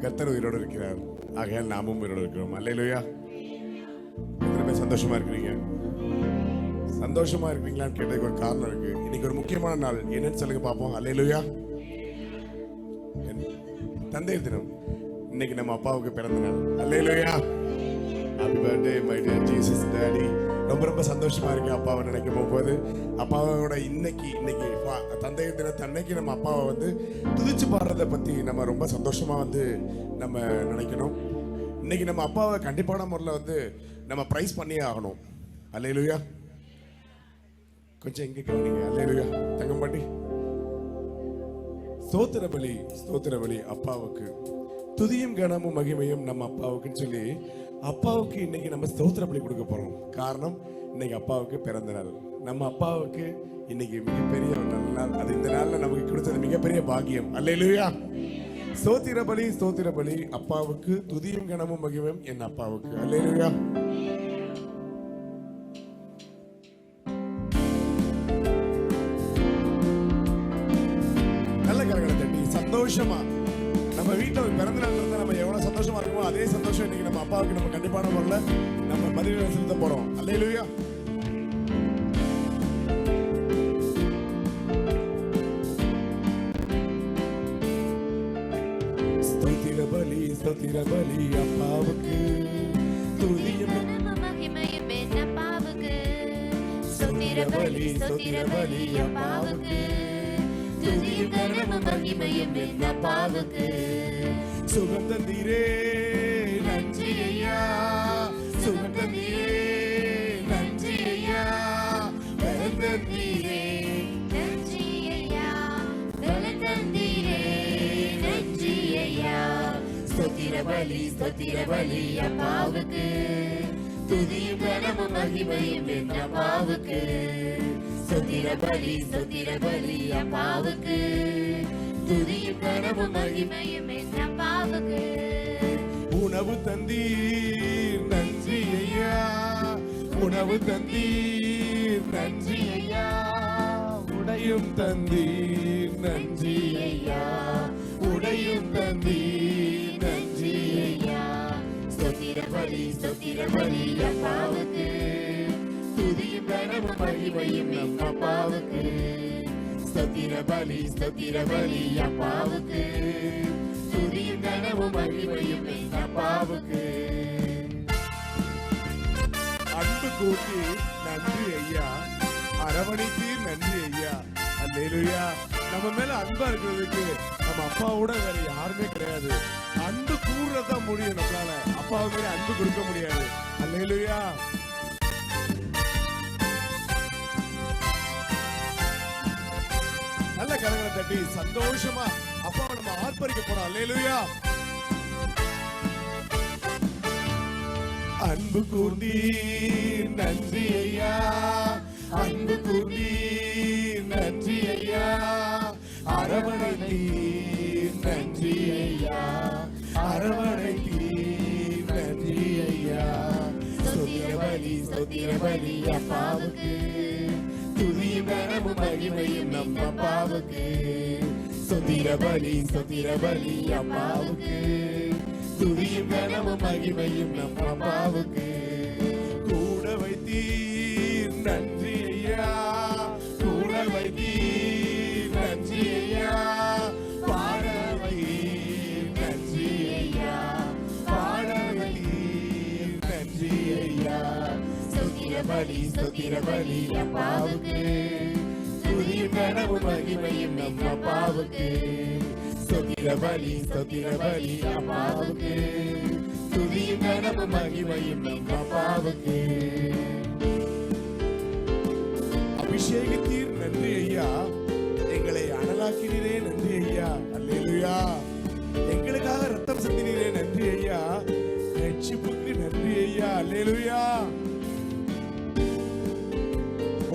கர்த்தர் உயிரோடு இருக்கிறார். ஆகையால் நாமும் உயிரோடு இருக்கிறோம். அல்லேலூயா. எத்தனை பேர் சந்தோஷமா இருக்கிறீங்க? சந்தோஷமா இருக்கிறீங்களான்னு கேட்டதுக்கு ஒரு காரணம் இருக்கு. இன்னைக்கு ஒரு முக்கியமான நாள். என்னன்னு சொல்லுங்க பார்ப்போம். அல்லேலூயா. தந்தையர் தினம். இன்னைக்கு நம்ம அப்பாவுக்கு பிறந்த நாள். Hallelujah. Happy birthday my dear Jesus daddy. ரொம்ப சந்தோஷமா இருக்கு அப்பாவை நினைக்கும் போது. அப்பாவோட இன்னைக்கு தந்தையர் தினத்தை அன்னைக்கு நம்ம அப்பாவை துதிச்சு பாடுறதை பத்தி நம்ம ரொம்ப சந்தோஷமா நம்ம நினைக்கணும். இன்னைக்கு நம்ம அப்பாவை கண்டிப்பான முறையில் நம்ம பிரைஸ் பண்ணியே ஆகணும். அல்லேலூயா. கொஞ்சம் எங்க கவனிங்க. அல்லேலூயா. தங்கம்பாட்டி, ஸ்தோத்திர பலி அப்பாவுக்கு, துதியும் கனமும் மகிமையும் நம்ம அப்பாவுக்குன்னு சொல்லி அப்பாவுக்கு இன்னைக்கு நம்ம ஸ்தோத்திர பலி கொடுக்க போறோம். காரணம், இன்னைக்கு அப்பாவுக்கு பிறந்த நாள். நம்ம அப்பாவுக்கு இன்னைக்கு மிகப்பெரிய ஒரு நல்ல நாள். அது இந்த நாள்ல நமக்கு கொடுத்தது மிகப்பெரிய பாக்கியம். அல்லேலூயா. ஸ்தோத்திர பலி அப்பாவுக்கு, துதியும் கனமும் மகிமையும் என் அப்பாவுக்கு. அல்லேலூயா. நல்ல கரங்களை தட்டி சந்தோஷமா நம்ம வீட்டில் பிறந்த நாள் இருந்தா நம்ம எவ்வளவு சந்தோஷமா இருக்குமோ அதே சந்தோஷம் இன்னைக்கு நம்ம அப்பாவுக்கு நம்ம கண்டிப்பான முறையில் நம்ம பதிவு செலுத்த போறோம். அல்லேலூயா. ஸ்தோத்திர பலி அப்பாவுக்கு, துதியும் மகிமையும் என் அப்பாவுக்கு. ஸ்தோத்திர பலி அப்பாவுக்கு, துதியும் கனமும் மகிமையும் என் அப்பாவுக்கு. சுகம் தந்தீரே நன்றி ஐயா, சுகம் தந்தீரே நன்றி ஐயா, பலன் தந்தீரே நன்றி ஐயா, பலன் தந்தீரே நன்றி ஐயா. ஸ்தோத்திர பலி அப்பாவுக்கு, துதியும் கனமும் மகிமையும் என் அப்பாவுக்கு. ஸ்தோத்திர பலி அப்பாவுக்கு, துதியும் கனமும் மகிமையும் என் அப்பாவுக்கு. உணவு தந்தீர் நன்றி ஐயா, உணவு தந்தீர் நன்றி ஐயா, உடையும் தந்தீர் நன்றி ஐயா, உடையும் தந்தீர் நன்றி ஐயா. ஸ்தோத்திர பலி அப்பாவுக்கு, துதியும் கனமும் மகிமையும் என் அப்பாவுக்கு. ஸ்தோத்திர பலி அப்பாவுக்கு, துதியும் கனமும் மகிமையும் என் அப்பாவுக்கு. அன்பு கூட்டி நன்றி ஐயா, அரவணைத்தீர் நன்றி ஐயா. அல்லேலூயா. நம்ம மேல அன்பா இருக்கிறதுக்கு நம்ம அப்பாவோட வேற யாருமே கிடையாது. அன்பு கூறதான் முடியும். நம்மளால அப்பாவை மேல அன்பு கொடுக்க முடியாது. அல்லேலூயா. நல்ல கரங்களை தட்டி சந்தோஷமா அப்பாவை நம்ம ஆர்ப்பரிக்க போறோம். அல்லேலூயா. அன்பு கூர்ந்தீர் நன்றி ஐயா, அன்பு கூர்ந்தீர் நன்றி ஐயா, அரவணைத்தீர் நன்றி ஐயா, அரவணைத்தீர் நன்றி ஐயா. ஸ்தோத்திர பலி அப்பாவுக்கு, துதியும் கனமும் மகிமையும் நம் அப்பாவுக்கு. ஸ்தோத்திர பலி அப்பாவுக்கு, துதியும் கனமும் மகிமையும் நம் அப்பாவுக்கு. கூட வைத்தீர் நன்றி ஐயா, கூட வைத்தீர் நன்றி ஐயா, பாட வைத்தீர் நன்றி ஐயா, பாட வைத்தீர் நன்றி ஐயா. ஸ்தோத்திர பலி அப்பாவுக்கு, துதியும் கனமும் மகிமையும் நம் அப்பாவுக்கு. ஸ்தோத்திர பலி அப்பாவுக்கு, துதியும் கனமும் மகிமையும் நம் அப்பாவுக்கு. அபிஷேகத்தீர் நன்றி ஐயா, எங்களை அனலாக்கினீரே நன்றி ஐயா. அல்லேலூயா. எங்களுக்காக ரத்தம் சிந்தினீரே நன்றி ஐயா, ரட்சிப்புக்கு நன்றி ஐயா. அல்லேலூயா.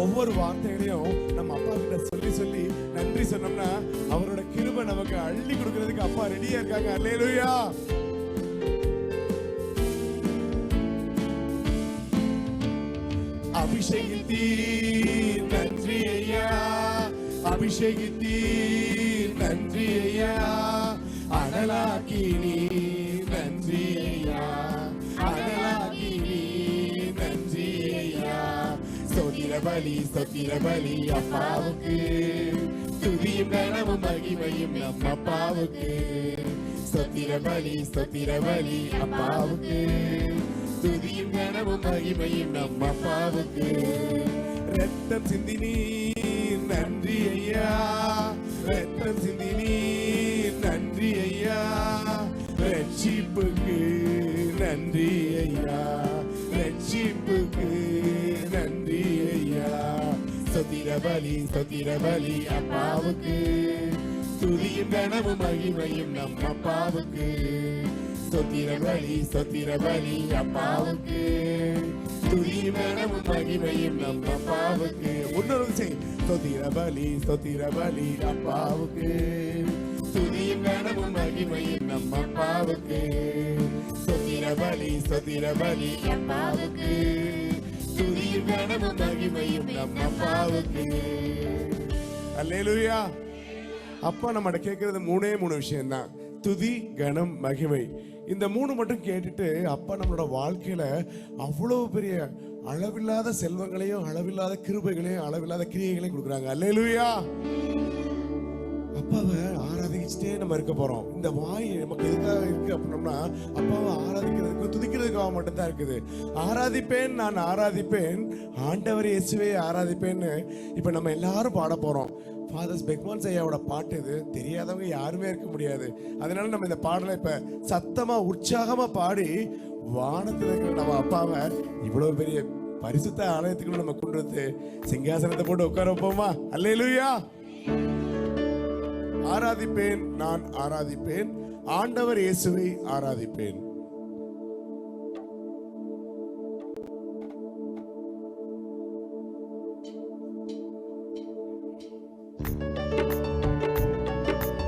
ஒவ்வொரு வார்த்தைகளையும் நம்ம அப்பா கிட்ட சொல்லி நன்றி சொன்னோம்னா அவரோட கிருபை நமக்கு அள்ளி கொடுக்கிறதுக்கு அப்பா ரெடியா இருக்காங்க. அல்லேலூயா. அபிஷேகித்தீர் நன்றி ஐயா, அபிஷேகித்தீர் நன்றி ஐயா, அனலாக்கினீர் நன்றி ஐயா, அனலாகினி நன்றி ஐயா. ஸ்தோத்திர பலி ஸ்தோத்திர பலி அப்பாவுக்கு, துதியும் கனமும் மகிமையும் நம் அப்பாவுக்கு. ஸ்தோத்திர பலி ஸ்தோத்திர பலி அப்பாவுக்கு, துதியும் கனமும் மகிமையும் நம் அப்பாவுக்கு. ரத்தம் சிந்தினி நன்றி ஐயா, ரத்தம் சிந்தினி நன்றி ஐயா. ரட்சிப்புக்கு நன்றி ஐயா, ரட்சிப்புக்கு நன்றி ஐயா. ஸ்தோத்திர பலி ஸ்தோத்திர பலி அப்பாவுக்கு, துதியும் கனமும் மகிமையும் நம் அப்பாவுக்கு. ஸ்தோத்திர பலி ஸ்தோத்திர பலி அப்பாவுக்கு, துதியும் கனமும் மகிமையும் நம் அப்பாவுக்கு. இன்னொரு செய். ஸ்தோத்திர பலி ஸ்தோத்திர பலி அப்பாவுக்கு, துதியும் கனமும் மகிமையும் நம் அப்பாவுக்கு. ஸ்தோத்திர பலி ஸ்தோத்திர பலி அப்பாவுக்கு, துதியும் கனமும் மகிமையும் நம் அப்பாவுக்கு. அல்லேலூயா. அப்பா நம்மகிட்ட கேட்கறது மூணே விஷயம் தான், துதி கனம் மகிமை. இந்த மூணு மட்டும் கேட்டுட்டு அப்பா நம்மளோட வாழ்க்கையில அவ்வளவு பெரிய அளவில்லாத செல்வங்களையும் அளவில்லாத கிருபைகளையும் அளவில்லாத கிரியைகளையும் கொடுக்குறாங்க. அல்லேலூயா. அப்பாவை ஆராதிச்சுட்டே நம்ம இருக்க போறோம். இந்த வாய் நமக்கு எதுக்காக இருக்கு அப்படின்னோம்னா, அப்பாவை ஆராதிக்கிறதுக்கு துதிக்கிறதுக்காக மட்டும்தான் இருக்குது. ஆராதிப்பேன் நான் ஆராதிப்பேன், ஆண்டவர் இயேசுவை ஆராதிப்பேன்னு இப்ப நம்ம எல்லாரும் பாட போறோம். ஃபாதர்ஸ் பெக்மான் ஐயாவோட பாட்டு இது. தெரியாதவங்க யாருமே இருக்க முடியாது. அதனால நம்ம இந்த பாடலை இப்ப சத்தமா உற்சாகமா பாடி வானத்துல இருக்கிற நம்ம அப்பாவை இவ்வளவு பெரிய பரிசுத்த ஆலயத்துக்குள்ள நம்ம கொண்டு வந்து சிங்காசனத்தை போட்டு உட்கார வைப்போமா? அல்லேலூயா. ஆராதிப்பேன் நான் ஆராதிப்பேன், ஆண்டவர் இயேசுவை ஆராதிப்பேன்.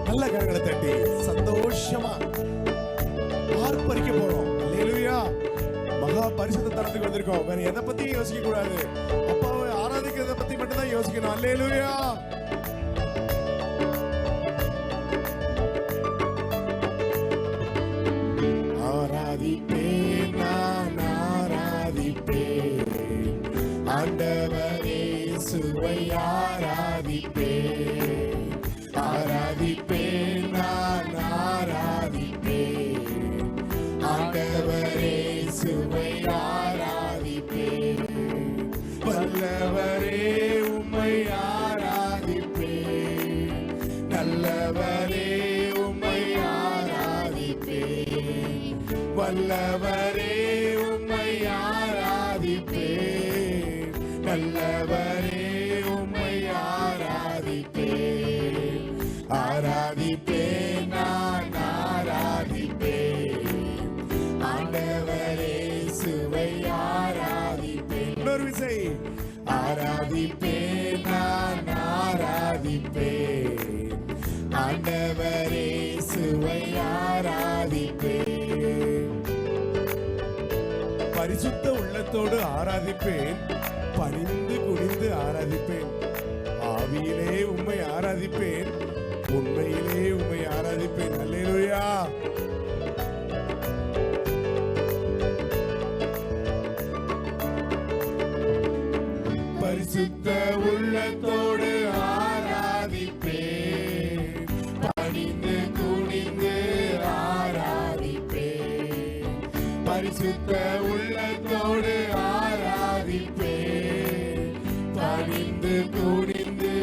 நல்ல கரங்களை தட்டி சந்தோஷமா ஆர்ப்பரிக்க போறோம். அல்லேலூயா. மகா பரிசுத்த தரத்துக்கு வந்திருக்கோம். வேற எதை பத்தியும் யோசிக்க கூடாது. அப்பாவை ஆராதிக்கிறத பத்தி மட்டும் தான் யோசிக்கணும். அல்லேலூயா. ஆராதிப்பேன் நான் ஆராதிப்பேன், ஆண்டவரே இயேசுவை ஆராதிப்பேன். ஆராதிப்பேன் நான் ஆராதிப்பேன், ஆண்டவரே இயேசுவை ஆராதிப்பேன். வல்லவரே உம்மை ஆராதிப்பேன், நல்லவரே உம்மை ஆராதிப்பேன். வல்லவரே உம்மை ஆராதிப்பேன், நல்லவரே உம்மை ஆராதிப்பேன். ஆராதிப்பேன் நான் ஆராதிப்பேன், ஆண்டவரே இயேசுவை ஆராதிப்பேன். இன்னொரு விசை. ஆராதிப்பேன் நான் ஆராதிப்பேன், ஆண்டவரே இயேசுவை ஆராதிப்பேன். பரிசுத்த உள்ளத்தோடு ஆராதிப்பேன், பணிந்து குனிந்து ஆராதிப்பேன். ஆவியிலே உம்மை ஆராதிப்பேன், உண்மையிலே உம்மை ஆராதிப்பேன். அல்லேலூயா. பரிசுத்த உள்ளத்தோடு ஆராதிப்பேன், பணிந்து குனிந்து ஆராதிப்பேன். பரிசுத்த உள்ளத்தோடு ஆராதிப்பேன், பணிந்து குனிந்து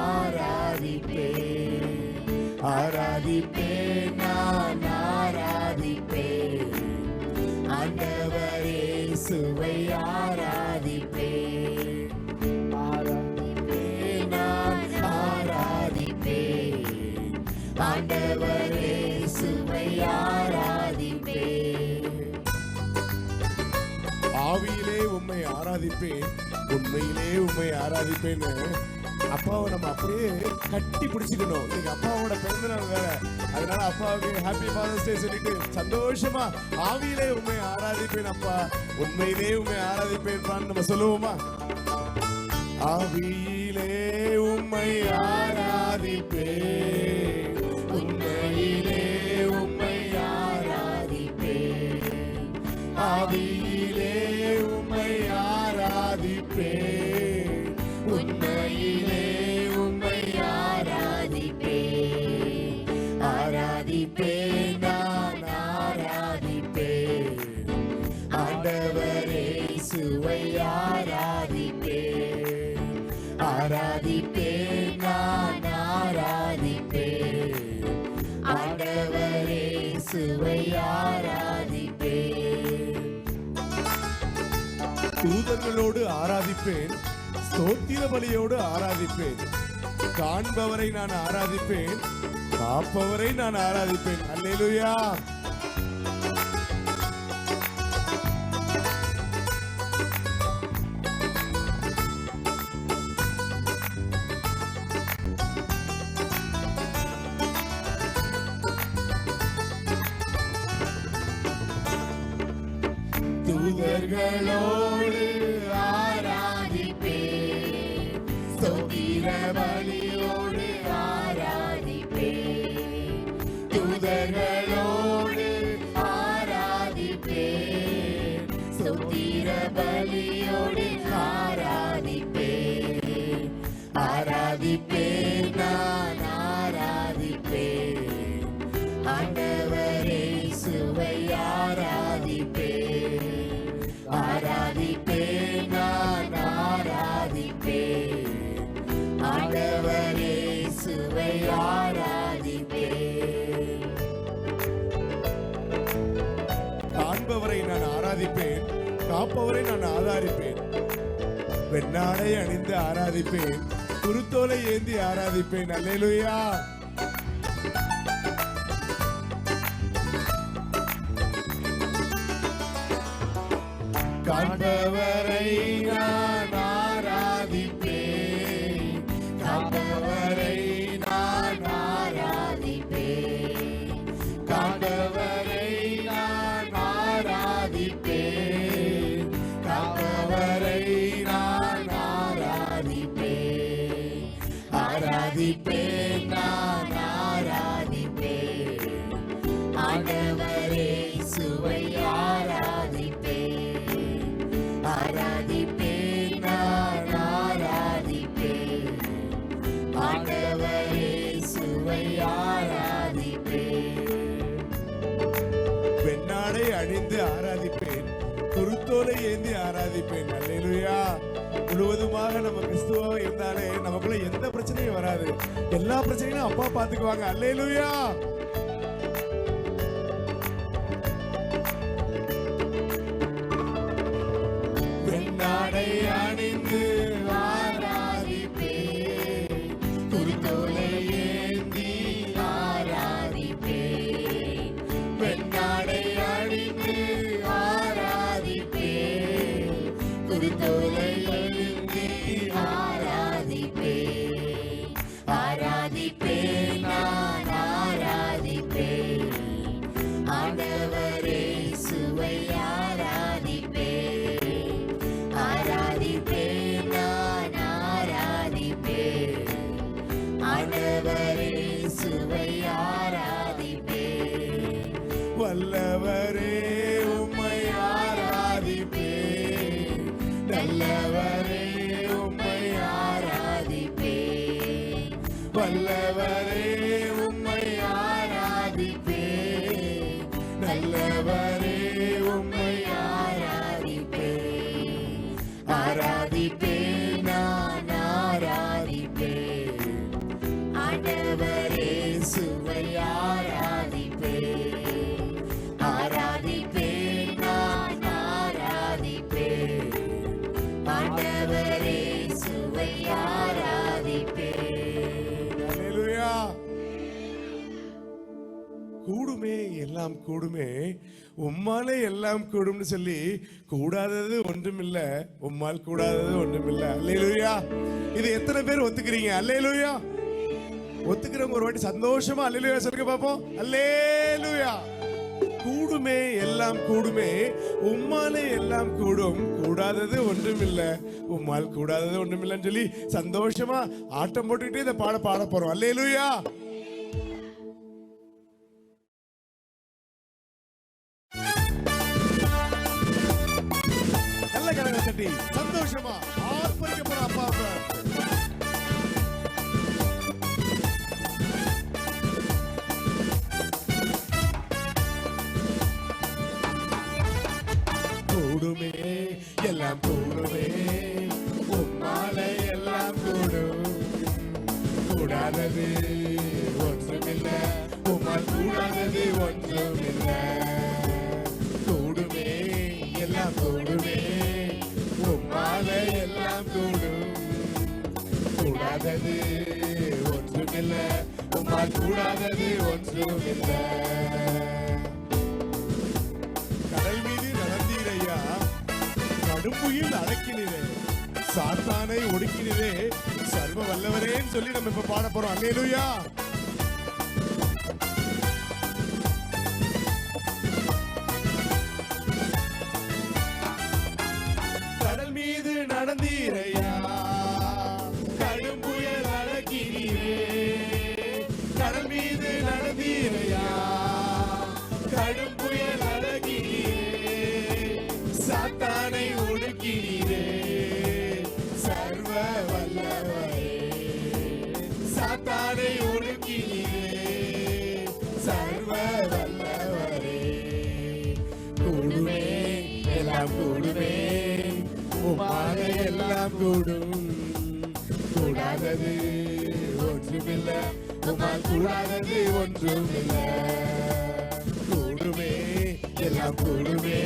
ஆராதிப்பேன். ஆராதிப்பேன் நான் ஆராதிப்பேன், ஆண்டவரே இயேசுவை ஆராதிப்பேன். ஆராதிப்பேன் நான் ஆராதிப்பேன், ஆண்டவரே இயேசுவை ஆராதிப்பேன். ஆவியிலே உம்மை ஆராதிப்பேன், உண்மையிலே உம்மை ஆராதிப்பேன்னு அப்பாவை நம்ம அப்படியே கட்டி பிடிச்சிக்கணும். இன்னைக்கு அப்பாவோட பிறந்த நாள் வேற, அதனால அப்பாவுக்கு ஹாப்பி ஃபாதர்ஸ் டே சொல்லிட்டு சந்தோஷமா ஆவியிலே உண்மை ஆராதிப்பேன் அப்பா, உண்மையிலே உண்மை ஆராதிப்பேன் நம்ம சொல்லுவோமா? ஆவியிலே உம்மை ஆராதிப்பேன், உண்மையிலே உம்மை ஆராதிப்பேன். இயேசுவை ஆராதிப்பேன். தூதர்களோடு ஆராதிப்பேன், ஸ்தோத்திர பலியோடு ஆராதிப்பேன். காண்பவரை நான் ஆராதிப்பேன், காப்பவரை நான் ஆராதிப்பேன். அல்லேலூயா. தூதர்களோடு ஆராதிப்பேன், ஸ்தோத்திர பலியோடு ஆராதிப்பேன். தூதர்களோடு ஆராதிப்பேன், ஸ்தோத்திர பலியோடு ஆராதிப்பேன். ஆராதிப்பேன், நான் ஆராதிப்பேன், ஆண்டவரே இயேசுவை ஆராதிப்பேன். ஆராதிப்பேன், நான் ஆராதிப்பேன், ஆண்டவரே இயேசுவை ஆராதிப்பேன். காண்பவரை நான் ஆராதிப்பேன், காப்பவரை நான் ஆராதிப்பேன். வெண்ணாடை அணிந்து ஆராதிப்பேன், குருத்தோலை ஏந்தி ஆராதிப்பேன். அல்லேலூயா. காண்பவரை நான் ஆராதிப்பேன், காண்பவரை நான் ஆராதிப்பேன், காண்பவரை நான் ஆராதிப்பேன், காண்பவரை நான் ஆராதிப்பேன். ஆராதிப்பேன், நான் ஆராதிப்பேன், ஆண்டவரே இயேசுவை ஆராதிப்பேன். ஆராதிப்பேன், நான் ஆராதிப்பேன், ஆண்டவரே இயேசுவை ஆராதிப்பேன். வெண்ணாடை அணிந்து ஆராதிப்பேன், குருத்தோலை ஏந்தி ஆராதிப்பேன். அல்லேலூயா. முழுவதுமாக நம்ம கிறிஸ்துவாக இருந்தாலே நமக்குள்ள எந்த பிரச்சனையும் வராது. எல்லா பிரச்சனையும் அப்பா பார்த்துக்குவாங்க. அல்லேலூயா. வெண்ணாடை அணிந்து ஆராதிப்பேன், குருத்தோலை ஏந்தி ஆராதிப்பேன். வெண்ணாடை அணிந்து ஆராதிப்பேன், குருத்தோலை ஏந்தி ஆராதிப்பேன். ஆராதிப்பேன், நான் ஆராதிப்பேன், ஆண்டவரே இயேசுவை ஆராதிப்பேன். ஆராதிப்பேன், நான் ஆராதிப்பேன், ஆண்டவரே இயேசுவை ஆராதிப்பேன். வல்லவரே உம்மை ஆராதிப்பேன், நல்லவரே உம்மை ஆராதிப்பேன். வல்லவரே உம்மை ஆராதிப்பேன், நல்லவரே உம்மை ஆராதிப்பேன். ஆராதிப்பேன், நான் ஆராதிப்பேன், ஆண்டவரே இயேசுவை ஆராதிப்பேன். ஆராதிப்பேன், நான் ஆராதிப்பேன், ஆண்டவரே இயேசுவை ஆராதிப்பேன். அல்லேலூயா. கூடுமே எல்லாம் கூடுமே, உம்மாலே எல்லாம் கூடும்னு சொல்லி கூடாதது ஒன்றுமில்ல, உம்மால் கூடாதது ஒன்றுமில்ல. அல்லேலூயா. இது எத்தனை பேர் ஒத்துக்கிறீங்க? அல்லேலூயா. ஒத்துக்கிறவங்க ஒரு வாட்டி சந்தோஷமா அல்லேலூயா சொல்லுங்க பாப்போம். அல்லேலூயா. கூடுமே எல்லாம் கூடுமே, உம்மாலே எல்லாம் கூடும், கூடாதது ஒன்றுமில்ல, உம்மால் கூடாதது ஒன்றுமில்லன்னு சொல்லி சந்தோஷமா ஆட்டம் போட்டுக்கிட்டே இந்த பாட போறோம். அல்லேலூயா. நல்ல கரங்களை தட்டி சந்தோஷமா ஆர்ப்பரிக்க போற அப்பாவை கூடுமே எல்லாம் கூடுமே, உம்மாலே எல்லாம் கூடும், கூடாதது ஒன்றுமில்ல, உம்மால் கூடாதது ஒன்றுமில்ல. கூடாதது ஒன்றுமில்ல, உம்மால் கூடாதது ஒன்றுமில்ல. கடல் மீது நடந்தீரையா, கடும்புயில் அடக்கினீரே, சாத்தானை ஒடுக்கினீரே, சர்வ வல்லவரேன்னு சொல்லி நம்ம இப்ப பாட போறோம். அல்லேலூயா. கடல் மீது நடந்தீரையா, கடும் புயல் அடக்கினீரே, கடல் மீது நடந்தீரையா, கடும் புயல் அடக்கினீரே, சாத்தானை ஒடுக்கினீரே, சர்வ வல்லவரே, சாத்தானை ஒடுக்கினீரே, சர்வ வல்லவரே. கூடுமே எல்லாம் கூடுமே, உம்மால எல்லாம் கூடும், கூடாதது ஒன்றுமில்ல, உம்மால் கூடாதது ஒன்றுமில்ல. கூடுமே எல்லாம் கூடுமே,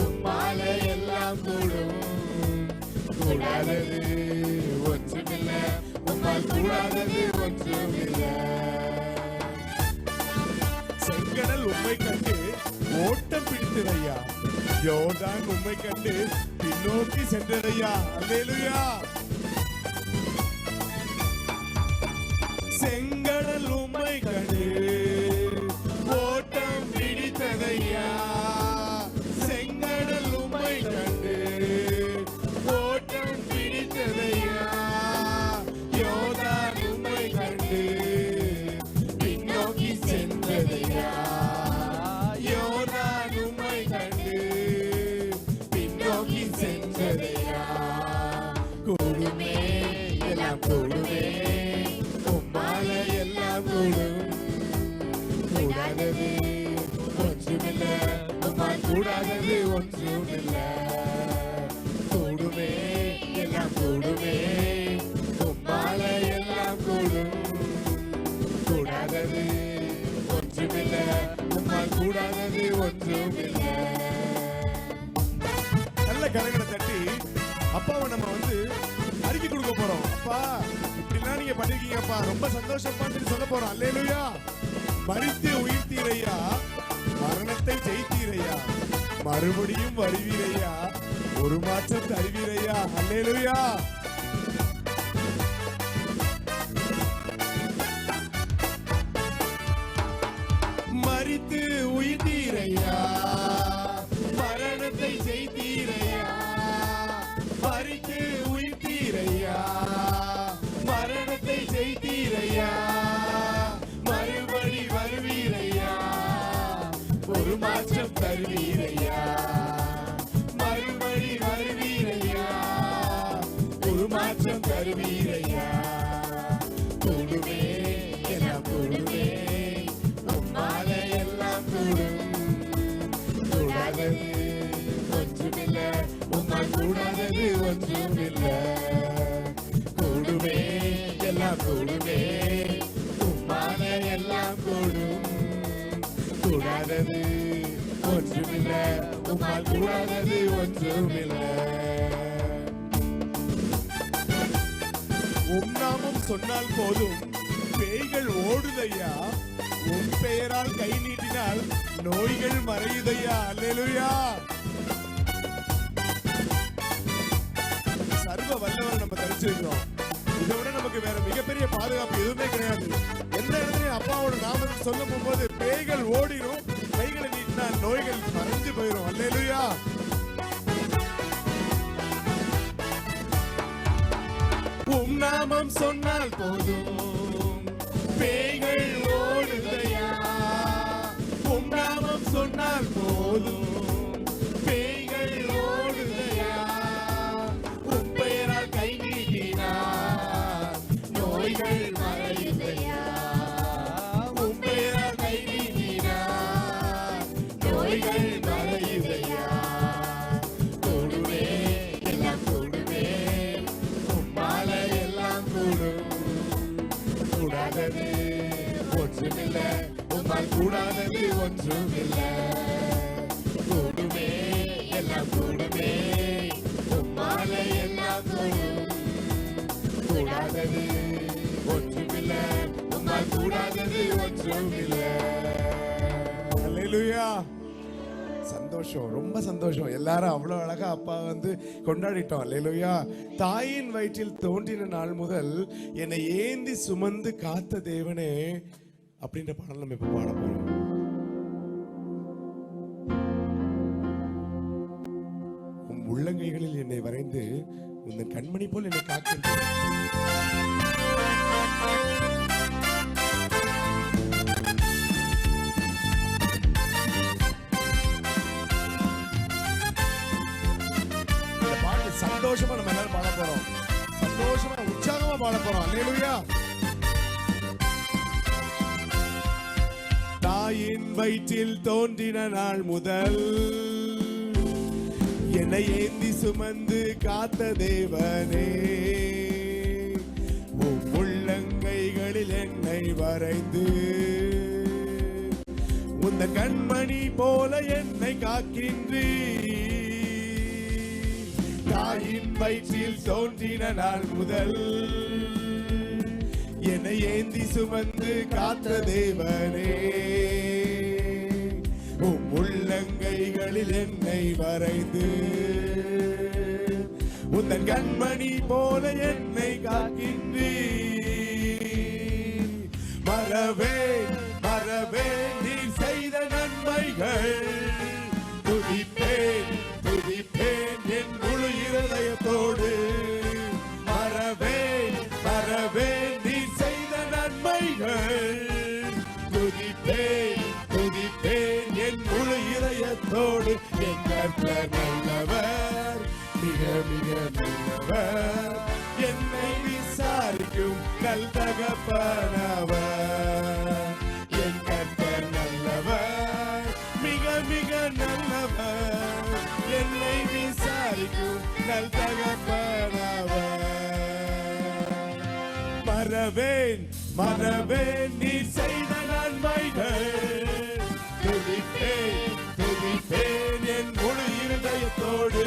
உம்மால எல்லாம் கூடும், கூடாதது ஒன்றுமில்ல, உம்மால் கூடாதது ஒன்றுமில்ல. செங்கடல் உம்மை கண்டு ஓட்டம் பிடித்ததையா, யோர்தான் உம்மை கண்டு பின்னோக்கி சென்றதையா. அல்லேலூயா. செங்கடல் உம்மை கண்டு ஓட்டம் பிடித்ததையா, செங்கடல் உம்மை கண்டு ஓட்டம் பிடித்ததையா, யோர்தான் உம்மை கண்டு பின்னோக்கி சென்றதையா, யோர்தான் உம்மை கண்டு பின்னோக்கி சென்றதையா. கூடுமே எல்லாம் கூடுமே, உம்மால எல்லாம் கூடும், கூடாதது ஒன்றுமில்ல, உம்மால் கூடாதது ஒன்றுமில்ல. கூடுமே எல்லாம் கூடுமே, உம்மால எல்லாம் கூடும், கூடாதது ஒன்றுமில்ல, உம்மால் கூடாதது ஒன்றுமில்ல. நல்ல கரங்களை தட்டி அப்பாவை நம்ம அறிக்கை கொடுக்க போறோம். அப்பா இப்படிலாம் நீங்க பண்ணிருக்கீங்கப்பா, ரொம்ப சந்தோஷப்பான்னு சொல்ல போறோம். அல்லேலூயா. மரித்து உயிர்த்தீரையா, மரணத்தை ஜெயித்தீரையா, மறுபடியும் வருவீரையா, ஒரு மாற்றம் தருவீரையா. அல்லேலூயா. மரித்து உயிர்த்தீரையா, மரணத்தை ஜெயித்தீரையா, மரித்து உயிர்த்தீரையா, மரணத்தை ஜெயித்தீரையா, மறுபடி வருவீரையா, ஒரு மாற்றம் தருவீரையா, மறுபடி வருவீரையா, ஒரு மாற்றம் தருவீரையா. கூடுமே எல்லாம் கூடுமே, உம்மால எல்லாம் கூடும், கூடாதது ஒன்றுமில்ல, உம்மால் கூடாதது ஒன்றுமில்ல. கூடுமே எல்லாம் கூடுமே, உம்மால எல்லாம் கூடும், கூடாதது ஒன்றுமில்ல, உம்மால் கூடாதது ஒன்றுமில்ல. உம் நாமம் சொன்னால் போதும் பேய்கள் ஓடுதையா, உன் பெயரால் கை நீட்டினால் நோய்கள் மறையுதையா. அல்லேலூயா. சர்வ வல்லவர் நம்ம தரிச்சிருக்கிறோம். இதை விட நமக்கு வேற மிகப்பெரிய பாதுகாப்பு எதுவுமே கிடையாது. எந்த இடத்துலயும் அப்பாவோட நாமத்தை சொல்ல போகும்போது பேய்கள் ஓடிடும், கைகளை நீட்டினா நோய்கள் மறைஞ்சு போயிடும். அல்லேலூயா. உம் நாமம் சொன்னால் போதும் பேய்கள் ஓடுதையா, உம் நாமம் சொன்னால் போதும் பேய்கள் ஓடுதையா, உம் பெயரால் கை நீட்டினார் நோய்கள் மறையுதையா, உம் பெயரால் கை நீட்டினார் நோய்கள் மறையுதையா. கூடுமே எல்லாம் கூடுமே, உம்மால எல்லாம் கூடும், கூடாதது ஒன்றுமில்ல, உம்மால் கூடாதது ஒன்றுமில்ல. கூடுமே எல்லாம் கூடுமே, உம்மால எல்லாம் கூடும், கூடாதது கூடாதது ஒன்றுமில்ல, உம்மால் கூடாதது ஒன்றுமில்ல. அல்லேலூயா. சந்தோஷம், ரொம்ப சந்தோஷம். எல்லாரும் அவ்வளவு அழகா அப்பா கொண்டாடிட்டோம். அல்லேலூயா. தாயின் வயிற்றில் தோன்றின நாள் முதல் என்னை ஏந்தி சுமந்து காத்த தேவனே அப்படின்ற பாடல் நம்ம இப்ப பாட போறோம். உம் உள்ளங்கைகளில் என்னை வரைந்து உன் கண்மணி போல் என்னை காக்கின்ற சந்தோஷமா நம்ம எல்லாரும் பாட போறோம். சந்தோஷமா உற்சாகமா பாட போறோம். அல்லேலூயா. தாயின் வயிற்றில் தோன்றின நாள் முதல் என்னை ஏந்தி சுமந்து காத்த தேவனே, உள்ளங்கைகளில் என்னை வரைந்து உந்த கண்மணி போல என்னை காக்கின்றீ. தாயின் வயிற்றில் தோன்றின நாள் முதல் என்னை ஏந்தி சுமந்து காத்த தேவனே, உள்ளங்கைகளில் என்னை வரைந்து உந்தன் கண்மணி போல என்னை காக்கின்றீ. மறவேன் மறவேன் நீர் செய்த நன்மைகள், துதிப்பேன் துதிப்பேன் என் முழு இருதயத்தோடு. மறவேன் மறவேன் நீர் செய்த நன்மைகள், துதிப்பேன் துதிப்பேன் என் முழு இதயத்தோடு. என் கர்த்தர் நல்லவர், மிக மிக நல்லவர், என்னை விசாரிக்கும் நல் தகப்பனவர். என் கர்த்தர் நல்லவர், மிக மிக நல்லவர், என்னை விசாரிக்கும் நல் தகப்பனவர். மறவேன் மறவேன் நீர் செய்த நன்மைகள், துதிப்பேன் துதிப்பேன் என் முழு இருதயத்தோடு.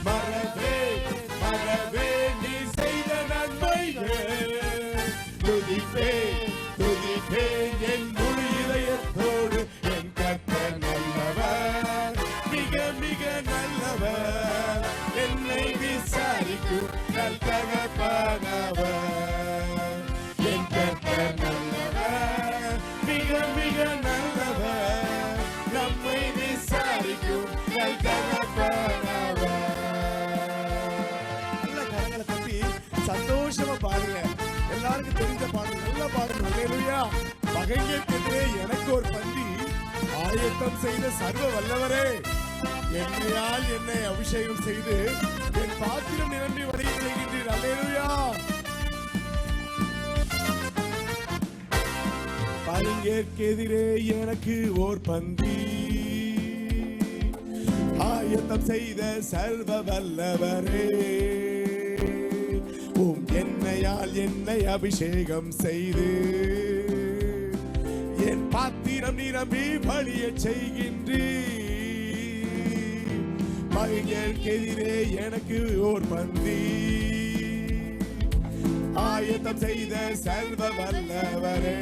மறவேன் மறவேன் நீர் செய்த நன்மைகள், துதிப்பேன் துதிப்பேன் என் முழு இதயத்தோடு. என் கர்த்தர் நல்லவர், மிக மிக நல்லவர், என்னை விசாரிக்கும் நல் தகப்பனவர். என் கர்த்தர் நல்லவர், மிக மிக நல்லவர், நம்மை விசாரிக்கும் நல் தகப்பனவர். நல்ல கரங்களை தட்டி சந்தோஷமா பாருங்க. எல்லாருக்கும் தெரிஞ்ச பாடல், நல்ல பாடல். அல்லேலூயா. பகைஞர்க்கெதிரே எனக்கு ஒரு பந்தி ஆயத்தம் செய்த சர்வ வல்லவரே, என்னையால் என்னை அபிஷேகம் செய்து என் பாத்திரம் நிரம்பி வழிய செய்கின்றீர். அல்லேலூயா. பகைஞர்க்கெதிரே எனக்கு ஓர் பந்தி ஆயத்தம் செய்த சர்வ வல்லவரே, என்னையால் என்னை அபிஷேகம் செய்து என் பாத்திரம் நிரம்பி வழிய செய்கின்றீர். பகைஞர்க்கெதிரே எனக்கு ஓர் பந்தி ஆயத்தம் செய்த சர்வ வல்லவரே,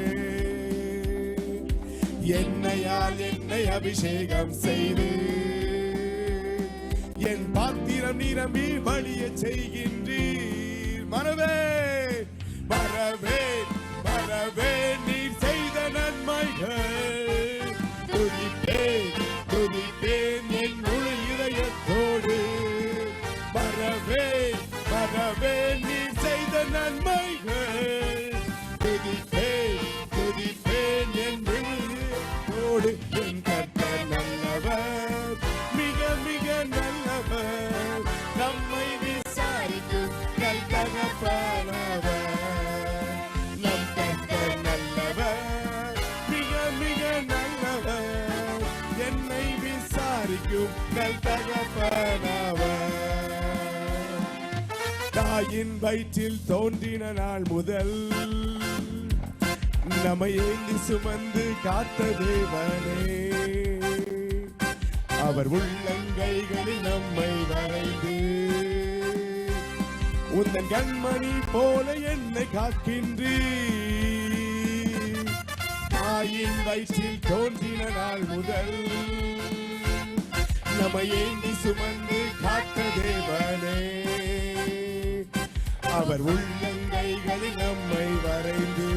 என்னையால் என்னை அபிஷேகம் செய்து என் பாத்திரம் நிரம்பி வழிய செய்கின்றீர். மறவேன் மறவேன் மறவேன் நீர் செய்த நன்மைகள், துதிப்பேன் துதிப்பேன் என் முழு இதயத்தோடு. மறவேன் மறவேன் நீர் செய்த நன்மைகள், துதிப்பேன் துதிப்பேன் என் முழு இதயத்தோடு. என் கர்த்தர் நல்லவர், மிக மிக நல்லவர், நம்மை விசாரிக்கும் நல் தகப்பனவர். நம் கர்த்தர் நல்லவர், மிக மிக நல்லவர், என்னை விசாரிக்கும் நல் தகப்பனவர். தாயின் வயிற்றில் தோன்றின நாள் முதல் நம்மை ஏந்தி சுமந்து காத்த தேவனே, அவர் உள்ளங்கைகளில் நம்மை வரைந்து உந்தன் கண்மணி போல என்னை காக்கின்றீர். தாயின் வயிற்றில் தோன்றின நாள் முதல் நம்மை ஏந்தி சுமந்து காத்த தேவனே, அவர் உள்ளங்கைகளில் நம்மை வரைந்து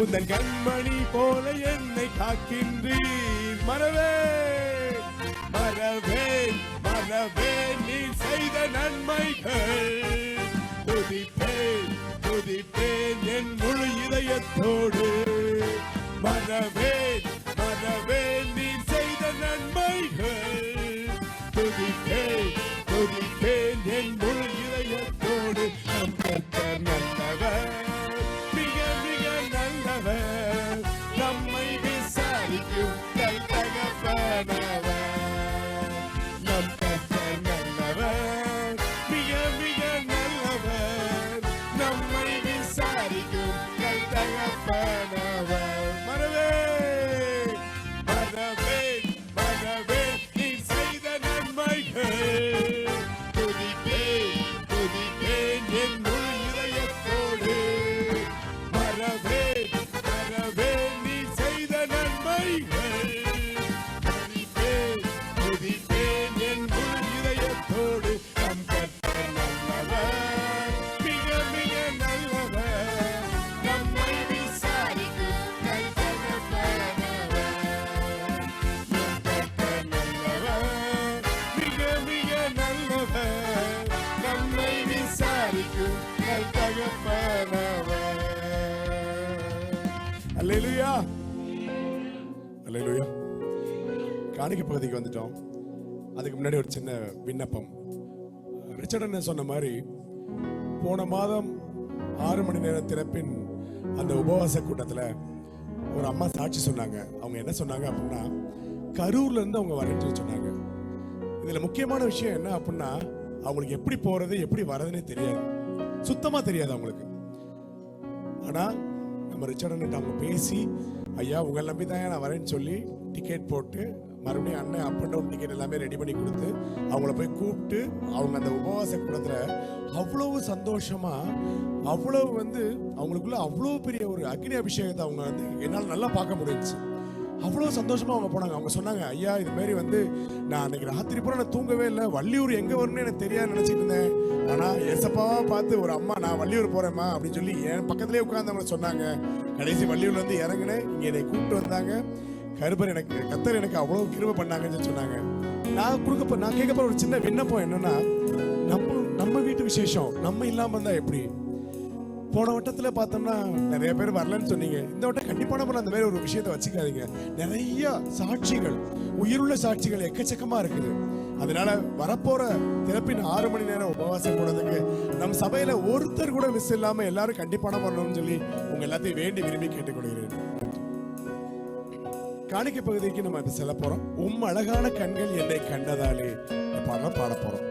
உந்தன் கண்மணி போல என்னை காக்கின்றீர். மறவேன் மறவேன் மறவேன் நீ செய்த நன்மைகள், துதிப்பேன் துதிப்பேன் என் முழு இதயத்தோடு. மறவேன் மறவேன் நீ செய்த நன்மைகள், துதிப்பேன் துதிப்பேன் என் முழு இதயத்தோடு. நம் கர்த்தர் நல்லவர், மிக மிக நல்லவர், நம்மை விசாரிக்கும் நல் தகப்பனவர். நம் கர்த்தர் நல்லவர், மிக மிக நல்லவர், நம்மை விசாரிக்கும் நல் தகப்பனவர். மறவேன் மறவேன் மறவேன் நீ செய்த நன்மைகள், துதிப்பேன் துதிப்பேன் என் முழு இதயத்தோடு. மறவேன் மறவேன் நீ செய்த நன்மைகள், துதிப்பேன் துதிப்பேன் என் முழு இதயத்தோடு. நம் கர்த்தர் நல்லவர், மிக மிக நல்லவர், நம்மை விசாரிக்கும் நல் தகப்பனவர். நம் கர்த்தர் நல்லவர், மிக மிக நல்லவர், நம்மை விசாரிக்கும் நல் தகப்பனவர். அல்லேலூயா அல்லேலூயா. காணிக்கை பகுதிக்கு வந்துட்டோம். அதுக்கு முன்னாடி ஒரு சின்ன விண்ணப்பம். ரிச்சர்ட் அண்ணன் சொன்ன மாதிரி போன மாதம் 6 மணி நேர திறப்பின் அந்த உபவாச கூட்டத்தில் ஒரு அம்மா சாட்சி சொன்னாங்க. அவங்க என்ன சொன்னாங்க அப்படின்னா, கரூர்ல இருந்து அவங்க வரேன்னு சொன்னாங்க. இதுல முக்கியமான விஷயம் என்ன அப்படின்னா, அவங்களுக்கு எப்படி போறது எப்படி வர்றதுன்னே தெரியாது, சுத்தமா தெரியாது அவங்களுக்கு. ஆனா நம்ம ரிச்சர்ட் அண்ணன் அவங்க பேசி, ஐயா உங்களை நம்பி தான் நான் வரேன்னு சொல்லி டிக்கெட் போட்டு மறுபடியும் அண்ணன் அப் அண்ட் டவுன் டிக்கெட் எல்லாமே ரெடி பண்ணி கொடுத்து அவங்கள போய் கூப்பிட்டு அவங்க அந்த உபவாச கூடத்துல அவ்வளவு சந்தோஷமா, அவ்வளவு அவங்களுக்குள்ள அவ்வளவு பெரிய ஒரு அக்னி அபிஷேகத்தை அவங்க என்னால் நல்லா பார்க்க முடிஞ்சுச்சு. அவ்வளோ சந்தோஷமா அவங்க போனாங்க. அவங்க சொன்னாங்க, ஐயா இது மாதிரி நான் அன்னைக்கு ராத்திரி பூரா நான் தூங்கவே இல்லை, வள்ளியூர் எங்க வரும்னு எனக்கு தெரியாது நினைச்சிட்டு இருந்தேன். ஆனா ஏசப்பாவா பார்த்து ஒரு அம்மா நான் வள்ளியூர் போறேம்மா அப்படின்னு சொல்லி என் பக்கத்திலே உட்கார்ந்தவங்க சொன்னாங்க. கடைசி வள்ளியூர்ல இருந்து இறங்கினேன், இங்க என்னை கூப்பிட்டு வந்தாங்க. கர்த்தர் எனக்கு அவ்வளவு கிருபை பண்ணாங்கன்னு சொன்னாங்க. நான் கேட்கப்ப ஒரு சின்ன விண்ணப்பம் என்னன்னா, நம்ம வீட்டு விசேஷம் நம்ம இல்லாம இருந்தா எப்படி? போன வட்டத்துல பார்த்தோம்னா நிறைய பேர் வரலன்னு சொன்னீங்க. இந்த வட்டம் கண்டிப்பான அந்த மாதிரி ஒரு விஷயத்தை வச்சுக்காதீங்க. நிறைய சாட்சிகள், உயிருள்ள சாட்சிகள் எக்கச்சக்கமா இருக்குது. அதனால வரப்போற திறப்பின் 6 மணி நேரம் உபவாசம் கூடதுக்கு நம் சபையில ஒருத்தர் கூட மிஸ் இல்லாம எல்லாரும் கண்டிப்பான வரணும்னு சொல்லி உங்க எல்லாத்தையும் வேண்டி விரும்பி கேட்டுக்கொள்கிறேன். காணிக்கை பகுதிக்கு நம்ம செல்ல போறோம். அழகான கண்கள் என்னை கண்டதாலே பாட போறோம்.